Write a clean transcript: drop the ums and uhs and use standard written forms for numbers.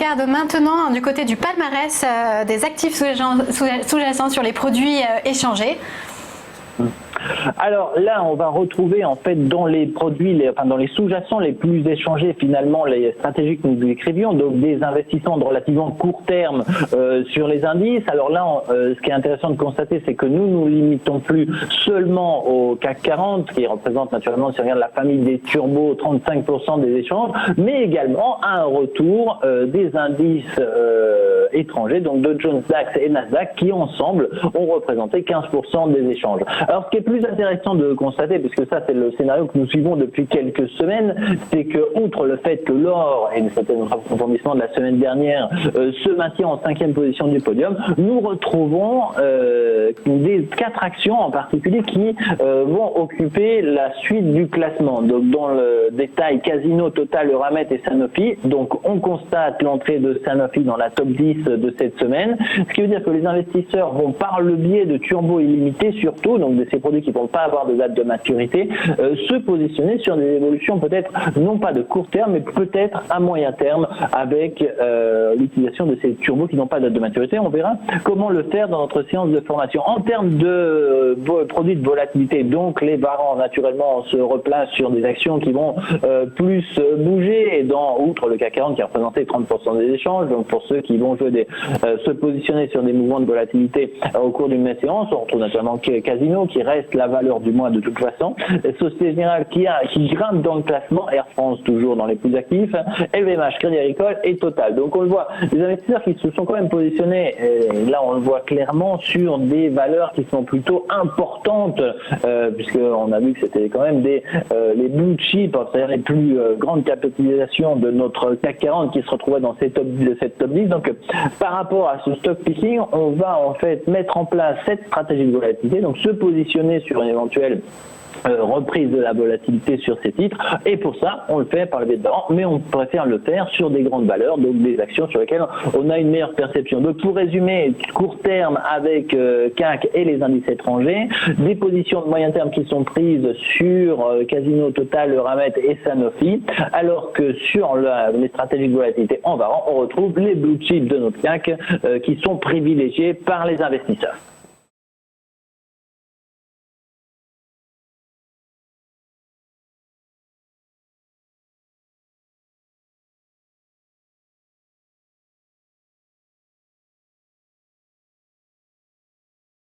regarde maintenant du côté du palmarès des actifs sous-jacents sur les produits échangés. Alors là, on va retrouver en fait dans les produits, dans les sous-jacents les plus échangés finalement les stratégies que nous décrivions, donc des investissements de relativement court terme sur les indices. Alors là, ce qui est intéressant de constater, c'est que nous nous limitons plus seulement au CAC 40, qui représente naturellement, si on regarde la famille des turbos, 35% des échanges, mais également à un retour des indices étrangers, donc Dow Jones, DAX et Nasdaq, qui ensemble ont représenté 15% des échanges. Alors ce qui est plus intéressant de constater, puisque ça c'est le scénario que nous suivons depuis quelques semaines, c'est que outre le fait que l'or, et c'était notre approfondissement de la semaine dernière, se maintient en 5e position du podium, nous retrouvons des 4 actions en particulier qui vont occuper la suite du classement. Donc dans le détail, Casino, Total, Eramet et Sanofi. Donc on constate l'entrée de Sanofi dans la top 10 de cette semaine, ce qui veut dire que les investisseurs vont par le biais de Turbo Illimité surtout, donc de ces produits qui ne vont pas avoir de date de maturité, se positionner sur des évolutions peut-être non pas de court terme, mais peut-être à moyen terme avec l'utilisation de ces turbos qui n'ont pas de date de maturité. On verra comment le faire dans notre séance de formation. En termes de produits de volatilité, donc les varans naturellement se replacent sur des actions qui vont plus bouger, et outre le CAC 40 qui a représenté 30% des échanges, donc pour ceux qui vont se positionner sur des mouvements de volatilité au cours d'une séance, on retrouve naturellement Casino qui reste la valeur du mois de toute façon, Société Générale qui grimpe dans le classement, Air France toujours dans les plus actifs, LVMH, Crédit Agricole et Total. Donc on le voit, les investisseurs qui se sont quand même positionnés, et là on le voit clairement sur des valeurs qui sont plutôt importantes, puisqu'on a vu que c'était quand même les blue chips, c'est-à-dire les plus grandes capitalisations de notre CAC 40 qui se retrouvaient dans cette top 10. Donc par rapport à ce stock picking, on va en fait mettre en place cette stratégie de volatilité, donc se positionner sur une éventuelle reprise de la volatilité sur ces titres, et pour ça on le fait par le biais de varans, mais on préfère le faire sur des grandes valeurs, donc des actions sur lesquelles on a une meilleure perception. Donc pour résumer, court terme avec CAC et les indices étrangers, des positions de moyen terme qui sont prises sur Casino, Total, Eramet et Sanofi, alors que sur les stratégies de volatilité en varans, on retrouve les blue chips de notre CAC qui sont privilégiés par les investisseurs.